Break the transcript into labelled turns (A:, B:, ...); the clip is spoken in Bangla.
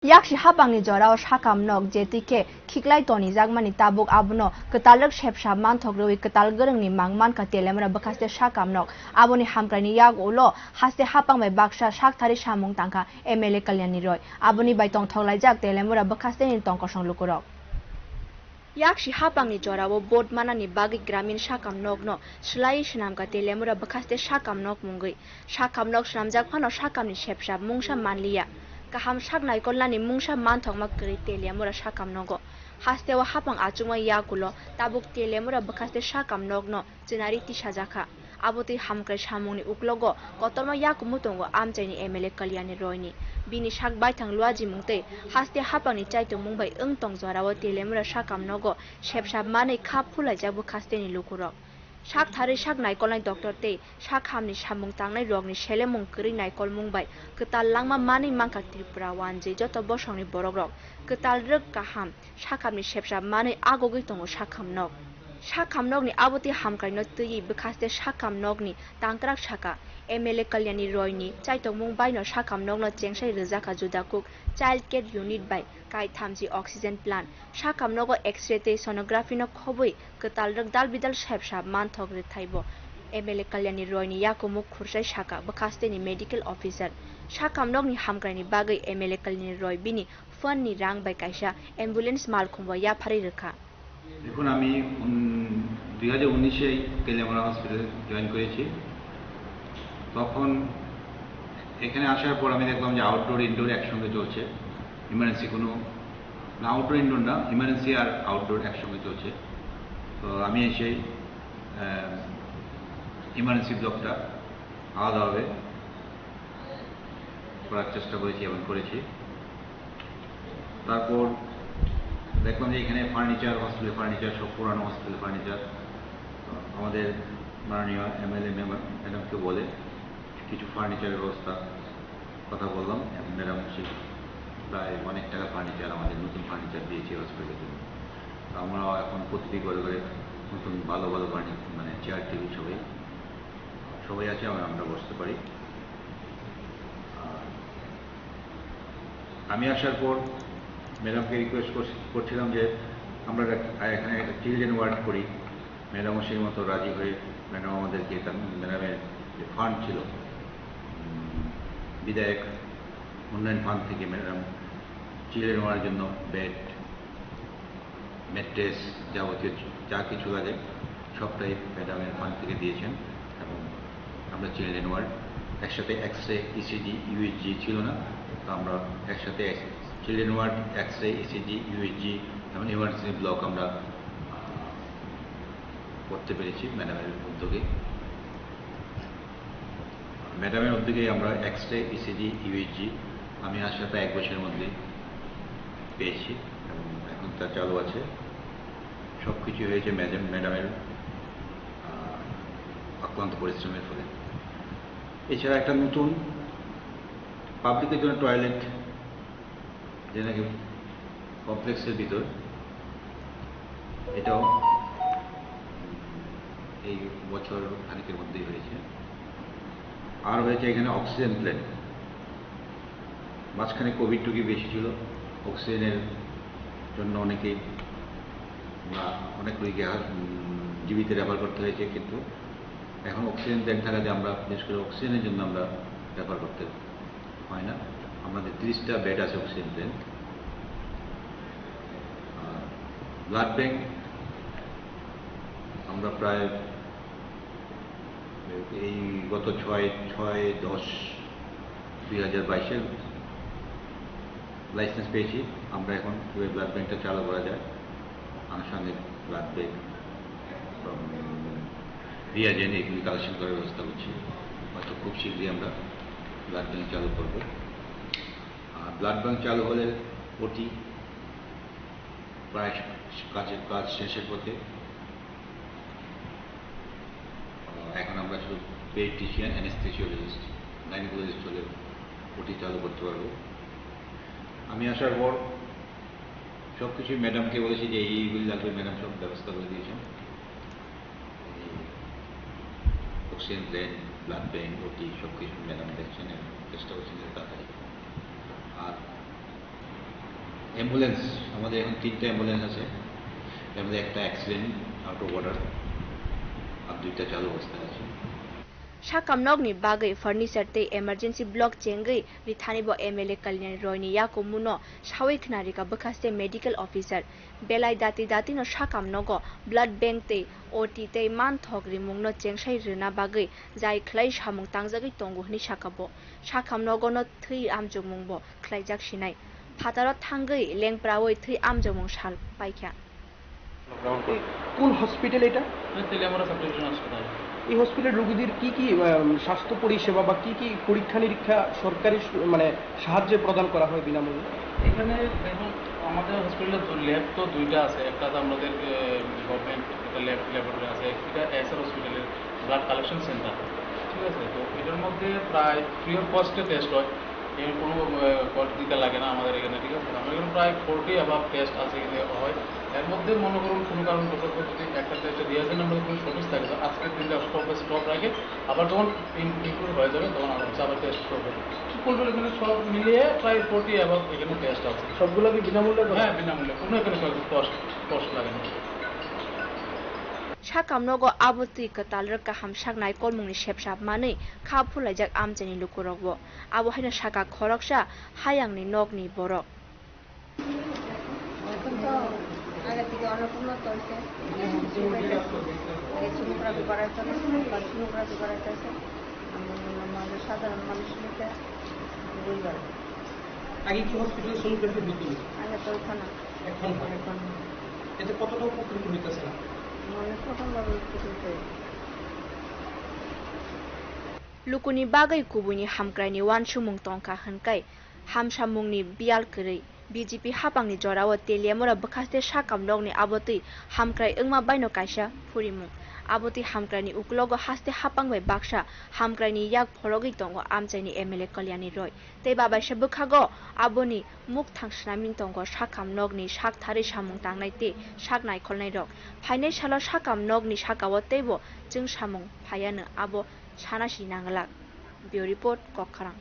A: yakshi habangni jorao shakam nok jetike khiklai toni jagmani tabuk abuno ketalak shepsha manthok roi ketal gorengni mangman ka telemra bakaste shakam nok aboni hamkrani yak ulo haste hapang bai baksa shakthari samung tangka MLA kalyani roi aboni bai tong tholai jak telemra bakaste ni tong kosong lukurok yakshi hapangni jorao bot manani bagi gramin shakam nok no slai shnamka telemra bakaste shakam nok mungui shakam nok shnamjak phano shakamni shepsha mungsa manliya kaham saknai kolani mungsa manthok makri telemura shakam nogo hastewa hapang achungwa yakulo tabuk telemura bakaste shakam nogno jinari tisajaka aboti hamkrai samungni uklogo kotorma yakumutongo amchaini MLA kalyani roini bini sak baithang luaji mungte haste hapangni chaitung mungbai engtong jorawo telemura shakam nogo shepsap mane khap phulai jabu khasteni lukurok sak thari sak naikol nai doctor te sak hamni samung tangnai rogni selemung kri naikol mungbai ketal langma mani mangka tripura wanje joto bosongni borokrok ketal rek kaham sakhamni sepsap mani agogoi tongo sakham nogni aboti hamkai no tui bekaste sakham nogni tangkrak saka MLA kalyani royni chaitong mungbai no sakham nogno chengsai rejaka judakuk child care unit by kai thamji oxygen plant sakham nogo x-ray te sonography no khobui ketal rek dal bidal sepsap manthok re thaibo MLA kalyani royni yakumuk khursai saka bekaste ni medical officer sakham nogni hamkraini bagai MLA kalyani roy bini fund ni rang by kaisa ambulance malkhumbo ya phari rekha
B: দেখুন আমি 2019-এ তেলেঙ্গানা হসপিটালে জয়েন করেছি তখন এখানে আসার পর আমি দেখলাম যে আউটডোর ইনডোর একসঙ্গে চলছে ইমার্জেন্সি কোনো আউটডোর ইনডোর না ইমার্জেন্সি আর আউটডোর একসঙ্গে চলছে তো আমি এসে ইমার্জেন্সি ব্লকটা আলাদাভাবে করার চেষ্টা করেছি এবং করেছি তারপর দেখলাম যে এখানে ফার্নিচার হসপিটাল ফার্নিচার সব পুরানো হসপিটাল ফার্নিচার আমাদের মাননীয় MLA ম্যাডামকে বলে কিছু ফার্নিচারের ব্যবস্থা কথা বললাম ম্যাডাম প্রায় অনেক টাকা ফার্নিচার আমাদের নতুন ফার্নিচার দিয়েছি হসপিটালের জন্য আমরা এখন প্রতিটি ঘরে ঘরে নতুন ভালো ভালো মানে চেয়ার টেবিল সবাই আছে আমরা বসতে পারি আমি আসার পর ম্যাডামকে রিকোয়েস্ট করছিলাম যে আমরা এখানে একটা চিলড্রেন ওয়ার্ড করি ম্যাডামও সেই মতো রাজি হয়ে ম্যাডাম আমাদেরকে ম্যাডামের যে ফান্ড ছিল বিধায়ক উন্নয়ন ফান্ড থেকে ম্যাডাম চিলড্রেন ওয়ার্ডের জন্য বেড ম্যাট্রেস যাবতীয় যা কিছু লাগে সবটাই ম্যাডামের ফান্ড থেকে দিয়েছেন এবং আমরা চিলড্রেন ওয়ার্ড একসাথে এক্স-রে ECG USG ছিল না তো আমরা একসাথে children ward x-ray ECG USG এবং ইমার্জেন্সি ব্লক আমরা করতে পেরেছি ম্যাডামের উদ্যোগে আমরা এক্স-রে ECG USG আমি আসার প্রায় 1 বছরের মধ্যে পেয়েছি এবং এখন তা চালু আছে সব কিছু হয়েছে ম্যাডামের অক্লান্ত পরিশ্রমের ফলে এছাড়া একটা নতুন পাবলিকের জন্য টয়লেট যে নাকি কমপ্লেক্সের ভিতর এটাও এই বছর খানিকের মধ্যেই হয়েছে আর হয়েছে এখানে অক্সিজেন প্ল্যান্ট মাঝখানে কোভিড টুকি বেশি ছিল অক্সিজেনের জন্য অনেক রোগীকে জীবিত রেফার করতে হয়েছে কিন্তু এখন অক্সিজেন ট্যাঙ্ক থাকাতে আমরা বিশেষ করে অক্সিজেনের জন্য আমরা রেফার করতে হয় না আমাদের 30টা বেড আছে অক্সিজেন ট্যাঙ্ক ব্লাড ব্যাংক আমরা প্রায় এই গত 6/10/2022 লাইসেন্স পেয়েছি আমরা এখন ব্লাড ব্যাংকটা চালু করা যায় আনুষঙ্গিক ব্লাড ব্যাংক রিয়াজেন্ট এগুলি কালেকশন করার ব্যবস্থা করছি হয়তো খুব শীঘ্রই আমরা ব্লাড ব্যাংক চালু করব আর ব্লাড ব্যাংক চালু হলে ওটি প্রায় কাজ শেষের পথে এখন আমরা শুধু পেডিয়াট্রিশিয়ান অ্যানেস্থেসিওলজিস্ট গাইনোকোলজিস্ট হলে ওটি চালু করতে পারবো আমি আসার পর সব কিছু ম্যাডামকে বলেছি যে এইগুলি লাগবে ম্যাডাম সব ব্যবস্থা করে দিয়েছেন অক্সিজেন প্ল্যান্ট ব্লাড ব্যাংক ওটি সব কিছু ম্যাডাম দেখছেন এবং চেষ্টা করছেন তাড়াতাড়ি আর অ্যাম্বুলেন্স আমাদের এখন 3টা অ্যাম্বুলেন্স আছে, এর মধ্যে একটা অ্যাক্সিডেন্ট আউট অফ অর্ডার আর 2টা চালু অবস্থায় আছে।
A: Shakamnog ni bagai furniture te emergency block chengai rithani bo MLA Kalyan Roy ni yakumuno shawik nari ka bakaste medical officer belai dati no Shakamnogo blood bank te OT te man thogri mungno chengsai rina bagai jai khlai samung tangjagi tongo ni Shakabo Shakamnogo no 3 amjung mungbo khlai jak sinai phatarot thangai lengprawoi 3 amjung mung sal paikha
C: কোন হসপিটাল এটা?
D: তেলিয়ামুড়া সাব ডিভিশন হাসপাতাল।
C: এই হসপিটাল রোগীদের কি কি স্বাস্থ্য পরিষেবা বা কি কি পরীক্ষা নিরীক্ষা সরকারি মানে সাহায্যে প্রদান করা হয় বিনামূল্যে?
D: এখানে দেখুন আমাদের হসপিটালে ল্যাব তো 2টা আছে, একটা তো আমাদের গভর্নমেন্ট একটা ল্যাবরেটরি আছে, এটা এসআর হসপিটালের ব্লাড কালেকশন সেন্টার, ঠিক আছে। তো এটার মধ্যে প্রায় ফ্রি অফ কস্টে টেস্ট হয়, এর কোনো কস্ট দিতে লাগে না আমাদের এখানে, ঠিক আছে। আমাদের এখানে প্রায় 40 অ্যাবাভ টেস্ট আছে এখানে হয়। এর মধ্যে মনে করুন কোনো কারণ বশত যদি একটা টেস্টে রিয়াজেন্টের মধ্যে কোনো শর্টেজ থাকে তো আজকের দিনটা স্টপ রাখে, আবার যখন ইনক্লুড হয়ে যাবে তখন আবার টেস্ট করবে। ফুলফিল এখানে সব মিলিয়ে প্রায় 40 অ্যাবাভ এখানে টেস্ট আছে।
C: সবগুলো কি বিনামূল্যে?
D: হ্যাঁ বিনামূল্যে, কোনো এখানে কস্ট লাগে না।
A: Shakamnogo aboti katalra kaham shagnai kolmungni shepshap mani khapulai jak amjani lukurogbo abo haina shaka khoroksha hayangni nogni borok
E: আগে থেকে অনেক উন্নত হয়েছে, সোনোগ্রাফি করাইতেছে সোনোগ্রাফি করাইতেছে আমাদের সাধারণ মানুষ নিতে বুঝবার।
C: আগে কি হসপিটাল সোনোগ্রাফি হতো?
E: আগে তো ওখানে
C: এখন এতে কতটা উপকৃত হইতেছে না?
E: মানে প্রথমভাবে উপকৃত হয়েছে।
A: Lukuni bagai kubuni hamkraini wan shumung tongka hankai hamshamungni bial kerei BJP hapangni jorawo Teliamura bakaste Shakamnogni aboti hamkrai engma baino kaisa purimung aboti hamkraini uklogo haste hapangbai baksha hamkraini yak phorogi tongo amchaini MLA Kalyani Roy tei babaisa bukhago aboni muk thangsnamin tongo Shakamnogni shakthari samung tangnai te saknai kholnai rok phainai salo Shakamnogni sakawo teibo jeng samung phayano abo Sanasi Nangalak. Bureau Report, Kokharang.